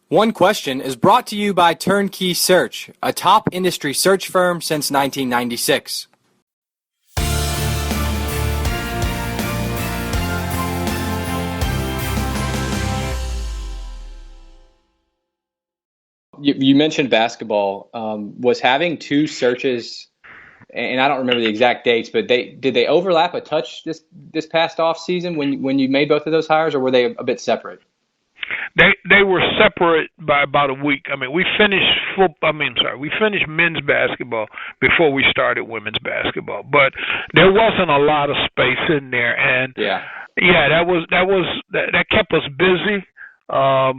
One Question is brought to you by Turnkey Search, a top industry search firm since 1996. You mentioned basketball. Was having two searches, and I don't remember the exact dates, but did they overlap a touch this past off season when you made both of those hires, or were they a bit separate? They were separate by about a week. I mean, we finished men's basketball before we started women's basketball, but there wasn't a lot of space in there, and that kept us busy. I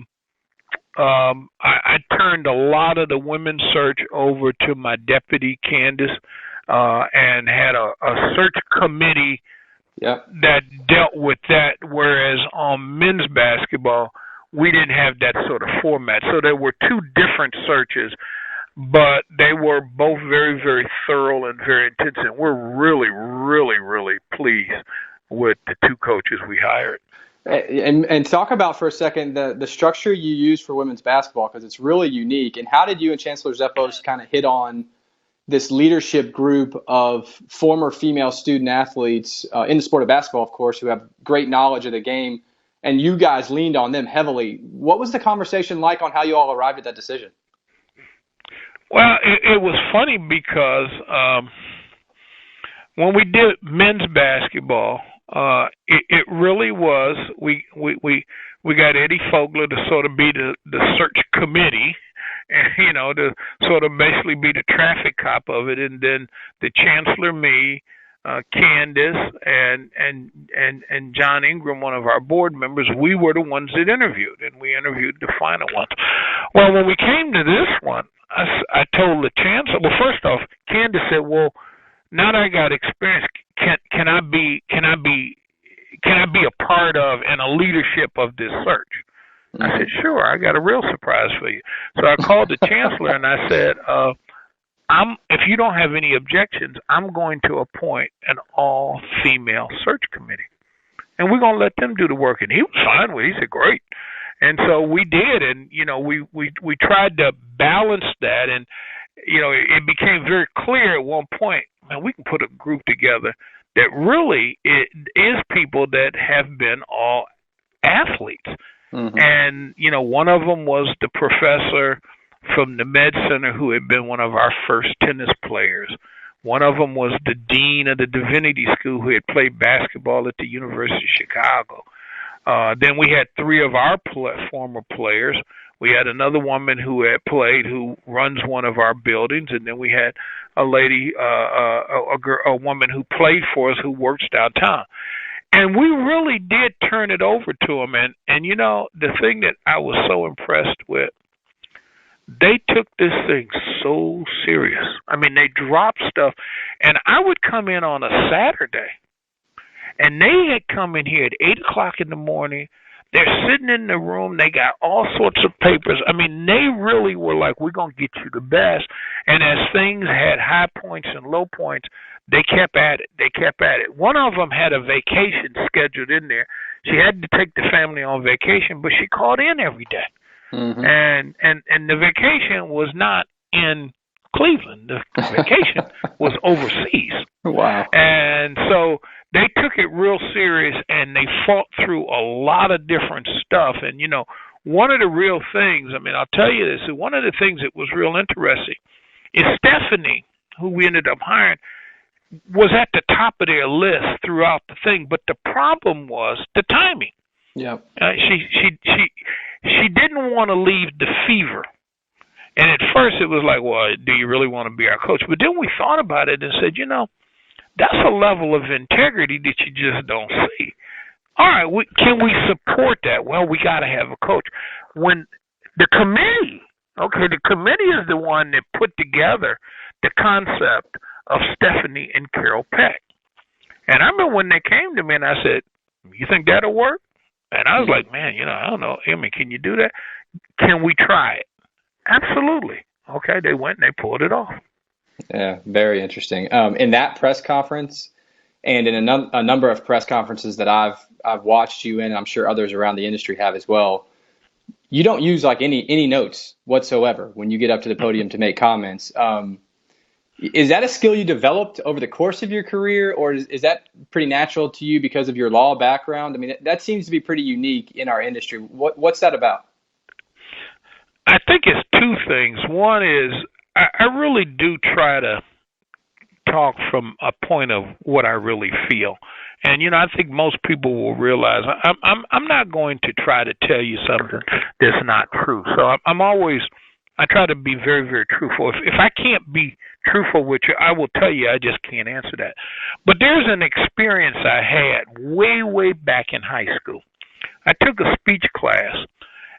turned a lot of the women's search over to my deputy Candace, and had a search committee that dealt with that, whereas on men's basketball we didn't have that sort of format. So there were two different searches, but they were both very, very thorough and very intense, and we're really, really, really pleased with the two coaches we hired. And talk about for a second the structure you use for women's basketball, because it's really unique. And how did you and Chancellor Zeppos kind of hit on this leadership group of former female student athletes in the sport of basketball, of course, who have great knowledge of the game, and you guys leaned on them heavily? What was the conversation like on how you all arrived at that decision? Well, it was funny because when we did men's baskesketball, it really was, we got Eddie Fogler to sort of be the search committee, and, to sort of basically be the traffic cop of it, and then the chancellor, me, Candace, and John Ingram, one of our board members, we were the ones that interviewed, and we interviewed the final ones. Well, when we came to this one, I told the chancellor, well, first off, Candace said, well, now that I got experience, can I be a part of and a leadership of this search? I said, sure. I got a real surprise for you. So I called the chancellor and I said, if you don't have any objections, I'm going to appoint an all-female search committee, and we're going to let them do the work. And he was fine with it. He said, great. And so we did, and we tried to balance that, and it became very clear at one point, man, we can put a group together that really is people that have been all athletes. Mm-hmm. And, one of them was the professor from the Med Center who had been one of our first tennis players. One of them was the dean of the Divinity School who had played basketball at the University of Chicago. Then we had three of our former players. We had another woman who had played, who runs one of our buildings, and then we had a lady, a woman who played for us who works downtown. And we really did turn it over to them. And the thing that I was so impressed with, they took this thing so serious. I mean, they dropped stuff. And I would come in on a Saturday, and they had come in here at 8 o'clock in the morning. They're sitting in the room. They got all sorts of papers. I mean, they really were like, we're going to get you the best. And as things had high points and low points, they kept at it. One of them had a vacation scheduled in there. She had to take the family on vacation, but she called in every day. Mm-hmm. And the vacation was not in Cleveland. The vacation was overseas. Wow. And so they took it real serious, and they fought through a lot of different stuff. And, one of the real things, I'll tell you this, one of the things that was real interesting is Stephanie, who we ended up hiring, was at the top of their list throughout the thing. But the problem was the timing. Yeah. She didn't want to leave the Fever. And at first it was like, well, do you really want to be our coach? But then we thought about it and said, that's a level of integrity that you just don't see. All right, can we support that? Well, we got to have a coach. When the committee is the one that put together the concept of Stephanie and Carol Peck. And I remember when they came to me and I said, you think that'll work? And I was like, man, I don't know. Can you do that? Can we try it? Absolutely. Okay, they went and they pulled it off. Yeah, very interesting. In that press conference and in a number of press conferences that I've watched you in, and I'm sure others around the industry have as well, you don't use like any notes whatsoever when you get up to the podium to make comments. Is that a skill you developed over the course of your career, or is that pretty natural to you because of your law background? I mean, that seems to be pretty unique in our industry. What's that about? I think it's two things. One is I really do try to talk from a point of what I really feel. And I think most people will realize I'm not going to try to tell you something that's not true. So I try to be very, very truthful. If I can't be truthful with you, I will tell you I just can't answer that. But there's an experience I had way back in high school. I took a speech class,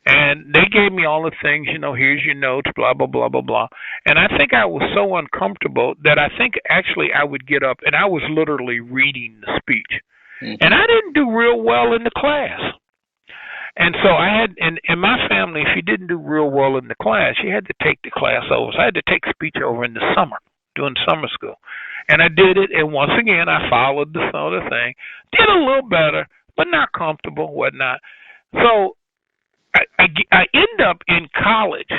and they gave me all the things, here's your notes, blah, blah, blah, blah, blah. And I think I was so uncomfortable that I think actually I would get up, and I was literally reading the speech. Mm-hmm. And I didn't do real well in the class. And so I had, in my family, if you didn't do real well in the class, you had to take the class over. So I had to take speech over in the summer, doing summer school. And I did it, and once again, I followed the sort of thing. Did a little better, but not comfortable, whatnot. So I end up in college,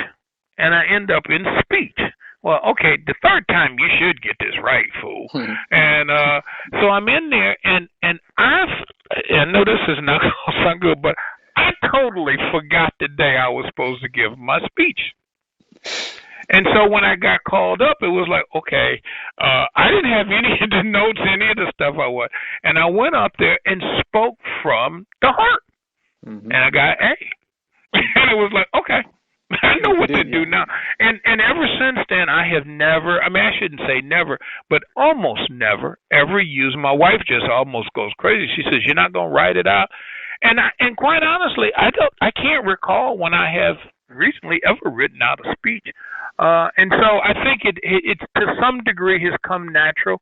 and I end up in speech. Well, okay, the third time you should get this right, fool. And so I'm in there, and I know this is not going to sound good, but I totally forgot the day I was supposed to give my speech. And so when I got called up, it was like, okay, I didn't have any of the notes, any of the stuff I was. And I went up there and spoke from the heart. Mm-hmm. And I got A. And it was like, okay, I know what to do now. And ever since then, I have never, I shouldn't say never, but almost never ever used, my wife just almost goes crazy. She says, you're not going to write it out? And quite honestly, I can't recall when I have recently ever written out a speech. And so I think it's to some degree has come natural.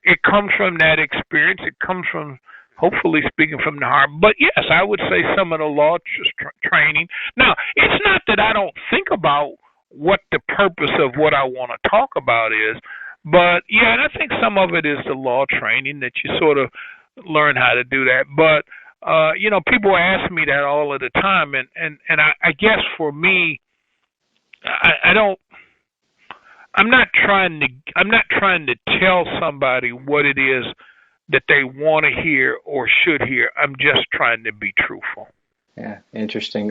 It comes from that experience. It comes from hopefully speaking from the heart. But yes, I would say some of the law training. Now, it's not that I don't think about what the purpose of what I want to talk about is, but yeah, and I think some of it is the law training that you sort of learn how to do that. But people ask me that all of the time, and I guess for me, I'm not trying to tell somebody what it is that they want to hear or should hear. I'm just trying to be truthful. Yeah, interesting.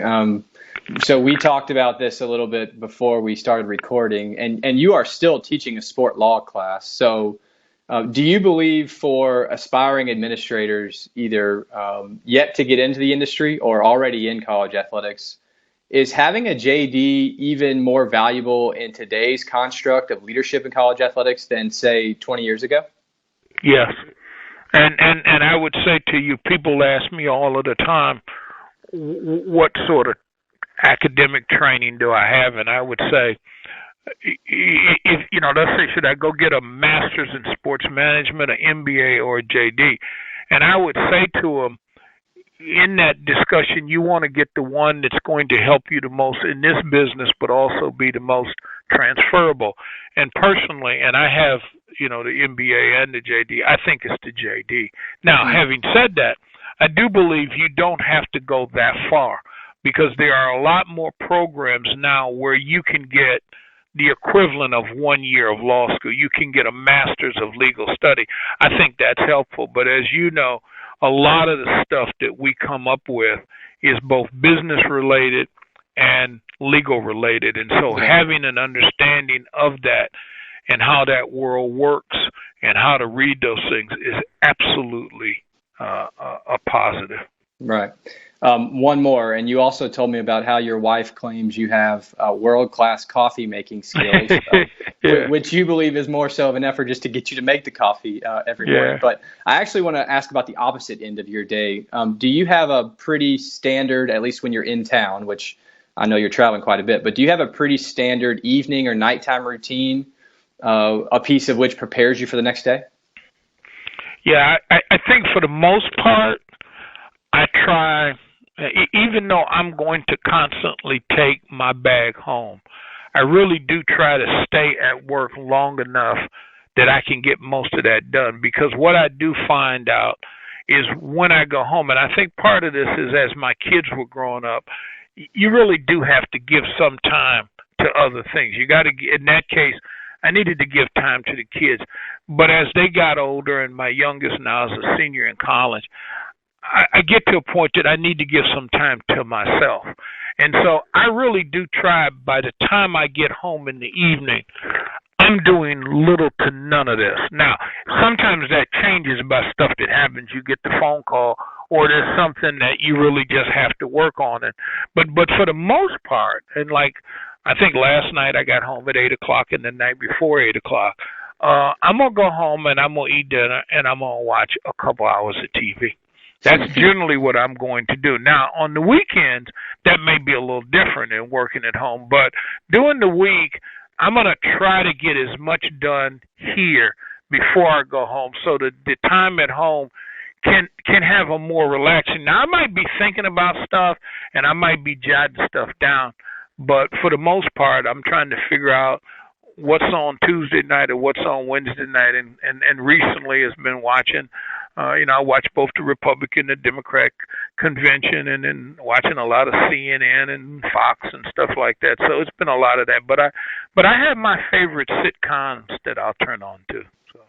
So we talked about this a little bit before we started recording, and you are still teaching a sport law class. So do you believe for aspiring administrators, either yet to get into the industry or already in college athletics, is having a JD even more valuable in today's construct of leadership in college athletics than, say, 20 years ago? Yes. And I would say to you, people ask me all of the time, what sort of academic training do I have? And I would say, if let's say, should I go get a master's in sports management, an MBA, or a JD? And I would say to them, in that discussion, you want to get the one that's going to help you the most in this business, but also be the most transferable. And personally, and I have, the MBA and the JD, I think it's the JD. Now, having said that, I do believe you don't have to go that far, because there are a lot more programs now where you can get the equivalent of 1 year of law school. You can get a master's of legal study. I think that's helpful. But as you know, a lot of the stuff that we come up with is both business related and legal related. And so having an understanding of that and how that world works and how to read those things is absolutely a positive. Right. One more, and you also told me about how your wife claims you have world-class coffee making skills, which you believe is more so of an effort just to get you to make the coffee every morning. But I actually want to ask about the opposite end of your day. Do you have a pretty standard, at least when you're in town, which I know you're traveling quite a bit, but do you have a pretty standard evening or nighttime routine, a piece of which prepares you for the next day? Yeah, I think for the most part, I try, even though I'm going to constantly take my bag home, I really do try to stay at work long enough that I can get most of that done. Because what I do find out is when I go home, and I think part of this is as my kids were growing up, you really do have to give some time to other things. You got to, in that case, I needed to give time to the kids. But as they got older, and my youngest now is a senior in college, I get to a point that I need to give some time to myself. And so I really do try, by the time I get home in the evening, I'm doing little to none of this. Now, sometimes that changes by stuff that happens. You get the phone call, or there's something that you really just have to work on it. But for the most part, and like I think last night I got home at 8 o'clock, and the night before 8 o'clock, I'm going to go home and I'm going to eat dinner and I'm going to watch a couple hours of TV. That's generally what I'm going to do. Now, on the weekends, that may be a little different than working at home. But during the week, I'm going to try to get as much done here before I go home, so that the time at home can have a more relaxing. Now, I might be thinking about stuff and I might be jotting stuff down. But for the most part, I'm trying to figure out what's on Tuesday night or what's on Wednesday night, and recently has been watching, I watch both the Republican and Democrat convention, and then watching a lot of CNN and Fox and stuff like that. So it's been a lot of that, but I have my favorite sitcoms that I'll turn on to. So.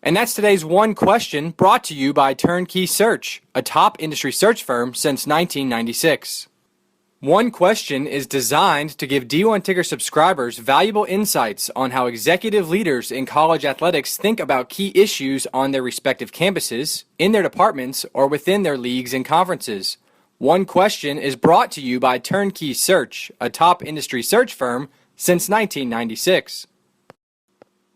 And that's today's One Question, brought to you by Turnkey Search, a top industry search firm since 1996. One Question is designed to give D1 Ticker subscribers valuable insights on how executive leaders in college athletics think about key issues on their respective campuses, in their departments, or within their leagues and conferences. One Question is brought to you by Turnkey Search, a top industry search firm since 1996.